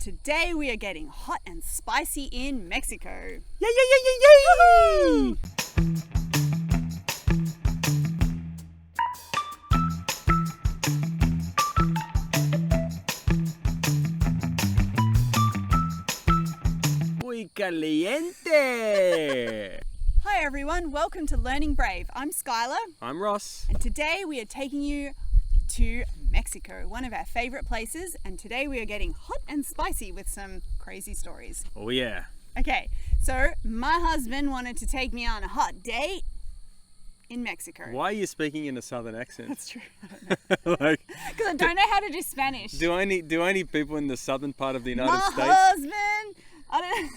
Today we are getting hot and spicy in Mexico. Yay, yay, yay, yay, yay! Muy caliente! Hi everyone, welcome to Learning Brave. I'm Skylar. I'm Ross. And today we are taking you to Mexico, one of our favorite places, and today we are getting hot and spicy with some crazy stories. Oh yeah. Okay, so my husband wanted to take me on a hot date in Mexico. Why are you speaking in a southern accent? That's true. I don't know. Because I don't know how to do Spanish. Do I need people in the southern part of the United My States? husband, I don't.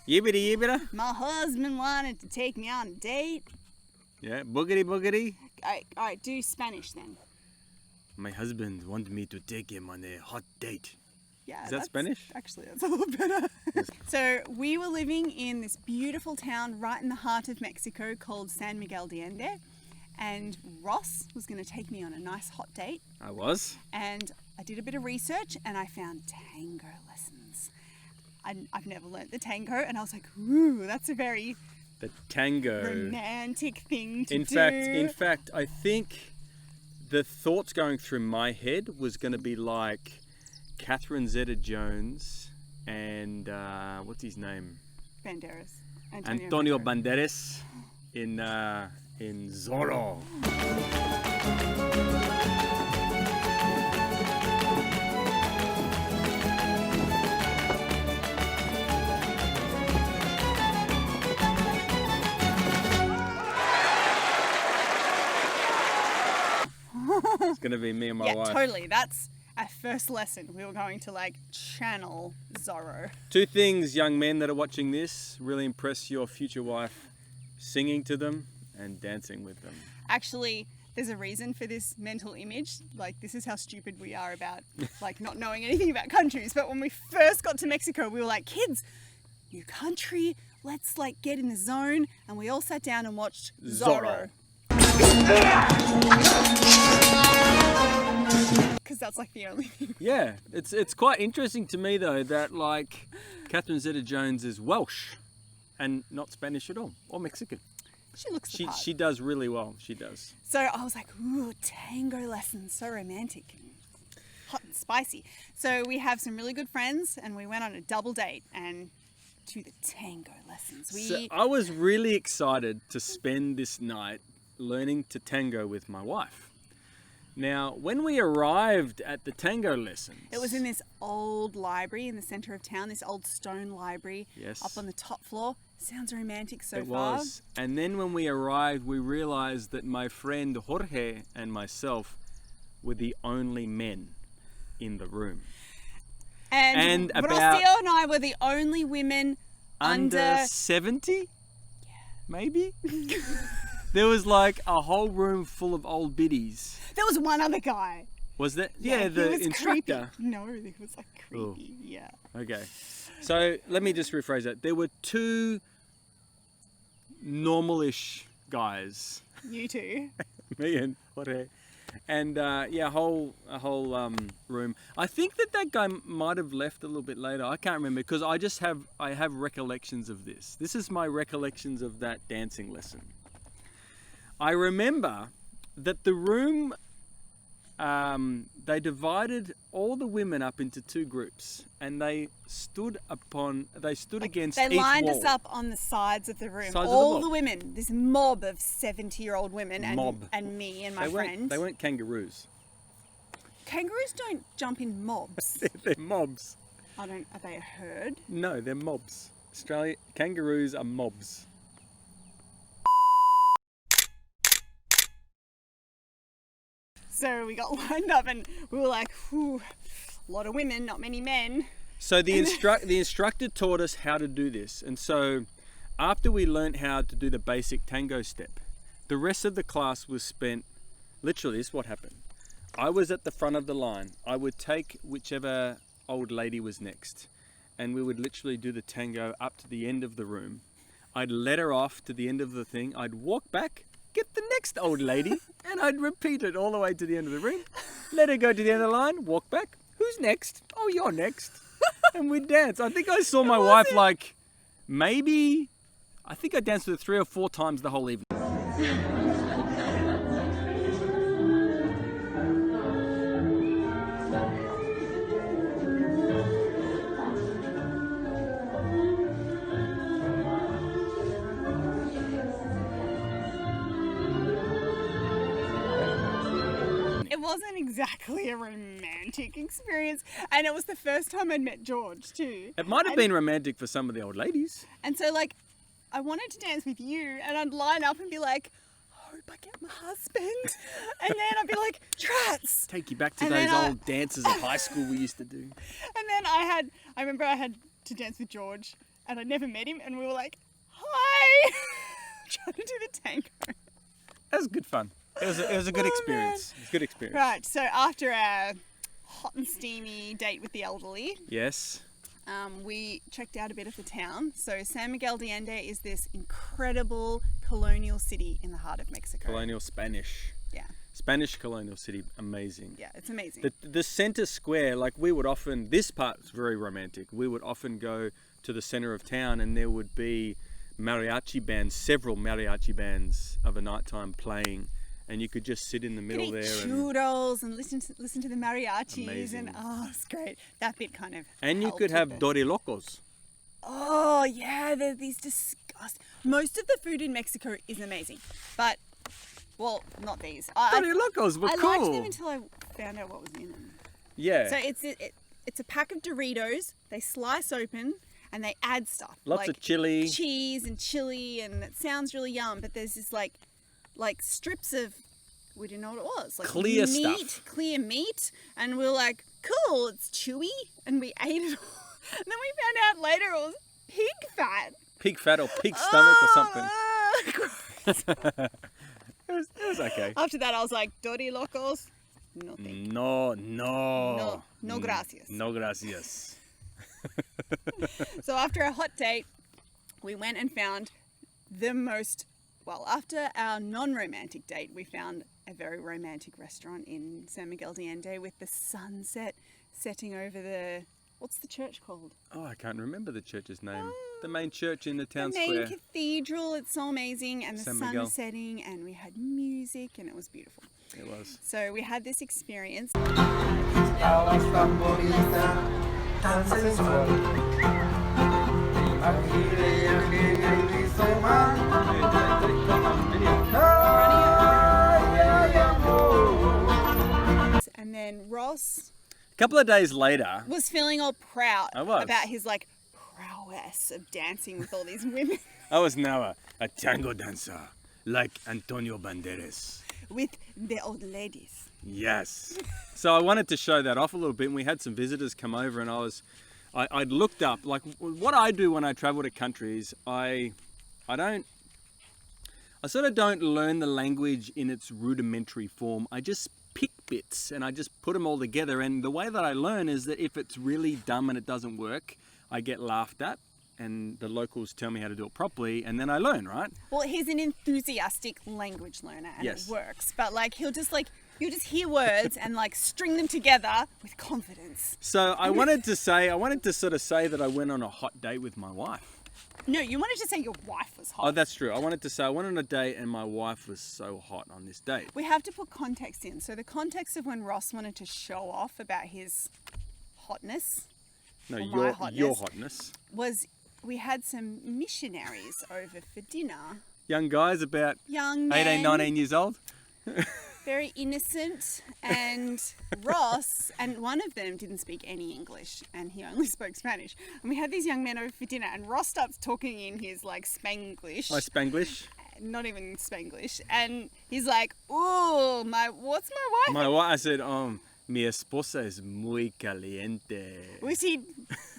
Yibbity yibbida. My husband wanted to take me on a date. Yeah, boogity boogity. All right, do Spanish then. My husband wanted me to take him on a hot date. Yeah, Is that Spanish? Actually, that's a little better. So we were living in this beautiful town right in the heart of Mexico called San Miguel de Allende, and Ross was going to take me on a nice hot date. I was. And I did a bit of research and I found tango lessons. I've never learnt the tango, and I was like, ooh, that's a very The tango. romantic thing to In fact, I think the thoughts going through my head was going to be like Catherine Zeta-Jones and what's his name? Banderas. Antonio Banderas in Zorro. It's gonna be me and my wife. Yeah, totally. That's our first lesson. We were going to channel Zorro. Two things, young men that are watching this, really impress your future wife: singing to them and dancing with them. Actually, there's a reason for this mental image. This is how stupid we are about not knowing anything about countries. But when we first got to Mexico, we were like, kids, new country, let's get in the zone. And we all sat down and watched Zorro. Because that's the only thing. Yeah, it's quite interesting to me though that Catherine Zeta-Jones is Welsh and not Spanish at all, or Mexican. She looks the part. She does really well. She does. So I was like, ooh, tango lessons, so romantic, hot and spicy. So we have some really good friends, and we went on a double date and to the tango lessons. So I was really excited to spend this night learning to tango with my wife. Now, when we arrived at the tango lessons... It was in this old library in the centre of town, this old stone library. Yes. Up on the top floor. Sounds romantic so it far. It was. And then when we arrived, we realised that my friend Jorge and myself were the only men in the room. And Rocio and I were the only women under 70? Yeah. Maybe? There was a whole room full of old biddies. There was one other guy. Was that? Yeah, the instructor. Creepy. No, he was creepy. Ooh. Yeah. Okay. So let me just rephrase that. There were two normal-ish guys. You two. Me and Jorge. And a whole room. I think that guy might have left a little bit later. I can't remember because I have recollections of this. This is my recollections of that dancing lesson. I remember that the room, they divided all the women up into two groups, and they stood against each wall. They lined us up on the sides of the room. All the women, this mob of 70-year-old women, and me and my friend. They weren't kangaroos. Kangaroos don't jump in mobs. They're mobs. Are they a herd? No, they're mobs. Kangaroos are mobs. So we got lined up and we were like, whew, a lot of women, not many men. So the instructor taught us how to do this. And so after we learned how to do the basic tango step, the rest of the class was spent, literally this is what happened. I was at the front of the line. I would take whichever old lady was next, and we would literally do the tango up to the end of the room. I'd let her off to the end of the thing. I'd walk back, get the next old lady, and I'd repeat it all the way to the end of the room. Let her go to the end of the line, walk back. Who's next? Oh, you're next. And we danced. I think I saw my wife like maybe, I think I danced with her 3 or 4 times the whole evening. It wasn't exactly a romantic experience, and it was the first time I'd met George too. It might have been romantic for some of the old ladies. And so like, I wanted to dance with you, and I'd line up and be like, hope I get my husband. And then I'd be like, Trats. Take you back to And those then old dances of high school we used to do. And then I remember I had to dance with George, and I never met him, and we were like, hi. Trying to do the tango. That was good fun. It was a good experience. It was a good experience. Right, so after our hot and steamy date with the elderly, Yes. we checked out a bit of the town. So San Miguel de Allende is this incredible colonial city in the heart of Mexico. Colonial Spanish. Yeah, Spanish colonial city. Amazing. yeah, it's amazing. The center square, like we would often, this part's very romantic. We would often go to the center of town and there would be mariachi bands, several mariachi bands of a nighttime playing. And you could just sit in the middle Could eat there. churros and listen to the mariachis. Amazing. And oh, it's great. That bit kind of And you helped could with have it. dorilocos. Oh yeah, there's these disgusting. Most of the food in Mexico is amazing, but well, not these. Dorilocos were I cool. liked them until I found out what was in them. Yeah. So it's a pack of Doritos. They slice open and they add stuff. Lots like of chili. cheese and chili, and it sounds really yum. But there's this like strips of, we didn't know what it was. Like Clear meat, stuff. clear meat, and we were like, cool, it's chewy, and we ate it all. And then we found out later it was pig fat. Pig fat or pig stomach or something. something. It was okay. After that, I was like, Dorilocos, no thank you. No gracias. No gracias. So after a hot date, we went and found after our non-romantic date, we found a very romantic restaurant in San Miguel de Allende with the sunset setting over what's the church called? Oh, I can't remember the church's name. The main church in the town The main square. cathedral. It's so amazing, and the San sun Miguel. setting, and we had music, and it was beautiful. It was. So we had this experience. Estabas tan bonita, tan sensual. Aquí de aquella y hizo mal. Ay, ay, amor. And then Ross A couple of days later, was feeling all proud I was. about his like prowess of dancing with all these women. I was now a tango dancer, like Antonio Banderas. With the old ladies. Yes. So I wanted to show that off a little bit, and we had some visitors come over, and I'd looked up, like what I do when I travel to countries, I sort of don't learn the language in its rudimentary form. I just pick bits and I just put them all together, and the way that I learn is that if it's really dumb and it doesn't work, I get laughed at, and the locals tell me how to do it properly, and then I learn, right? Well, he's an enthusiastic language learner, and Yes. it works. But like you'll just hear words and like string them together with confidence. So I wanted to sort of say that I went on a hot date with my wife. No, you wanted to say your wife was hot. Oh, that's true. I wanted to say I went on a date and my wife was so hot on this date. We have to put context in. So the context of when Ross wanted to show off about his hotness No, or my your hotness. was we had some missionaries over for dinner. Young guys about Young men, 18, 19 years old. very innocent, and Ross, and one of them didn't speak any English, and he only spoke Spanish. And we had these young men over for dinner, and Ross starts talking in his like Spanglish. My Spanglish. Not even Spanglish, and he's like, "Ooh, what's my wife?" My wife, I said, mi esposa es muy caliente. Which he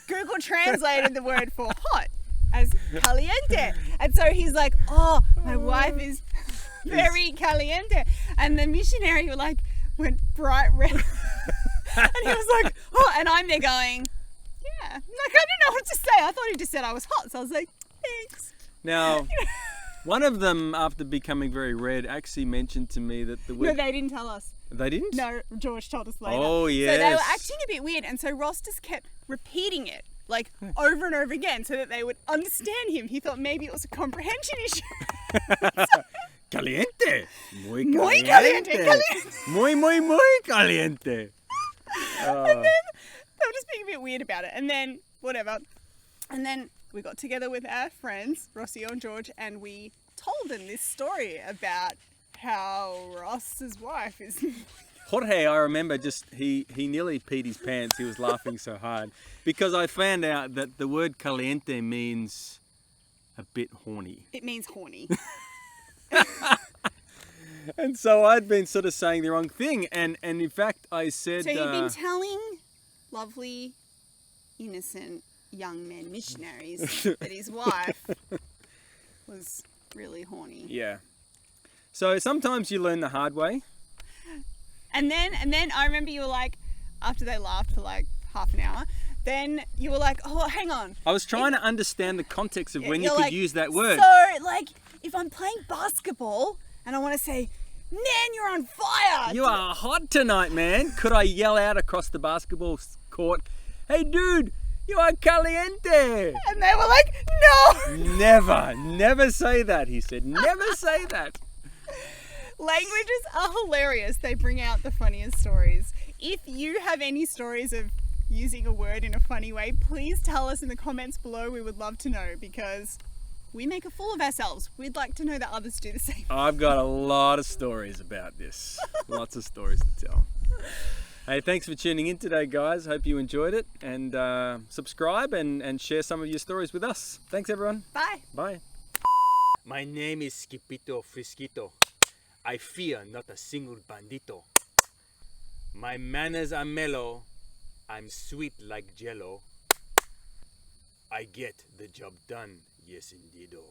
Google translated the word for hot as caliente, and so he's like, "Oh, my wife is very caliente," and the missionary went bright red, and he was like, "Oh," and I'm there going, "Yeah," like I didn't know what to say. I thought he just said I was hot, so I was like, "Thanks." Now, one of them, after becoming very red, actually mentioned to me that the No, word... they didn't tell us. They didn't? No, George told us later. Oh, So they were yes. acting a bit weird, and so Ross just kept repeating it like over and over again so that they would understand him. He thought maybe it was a comprehension issue. Caliente. Muy caliente. Muy caliente, caliente. Muy caliente. And then they were just being a bit weird about it. And then, whatever. And then we got together with our friends, Rossio and George, and we told them this story about how Ross's wife is... Jorge, I remember he nearly peed his pants. He was laughing so hard because I found out that the word caliente means a bit horny. It means horny. And so I'd been sort of saying the wrong thing. And in fact, I said... So you've been telling lovely, innocent young men missionaries that his wife was really horny. Yeah. So sometimes you learn the hard way. And then I remember you were like, after they laughed for like half an hour, then you were like, oh, hang on. I was trying to understand the context of when you You're could like, use that word. So, like, if I'm playing basketball and I want to say, man, you're on fire. You are hot tonight, man. Could I yell out across the basketball court, hey, dude, you are caliente. And they were like, no. Never say that, he said. Never say that. Languages are hilarious. They bring out the funniest stories. If you have any stories of using a word in a funny way, please tell us in the comments below. We would love to know because we make a fool of ourselves. We'd like to know that others do the same. I've got a lot of stories about this. Lots of stories to tell. Hey, thanks for tuning in today, guys. Hope you enjoyed it. And subscribe and share some of your stories with us. Thanks, everyone. Bye. Bye. My name is Skipito Frisquito. I fear not a single bandito. My manners are mellow. I'm sweet like jello. I get the job done, yes indeedo.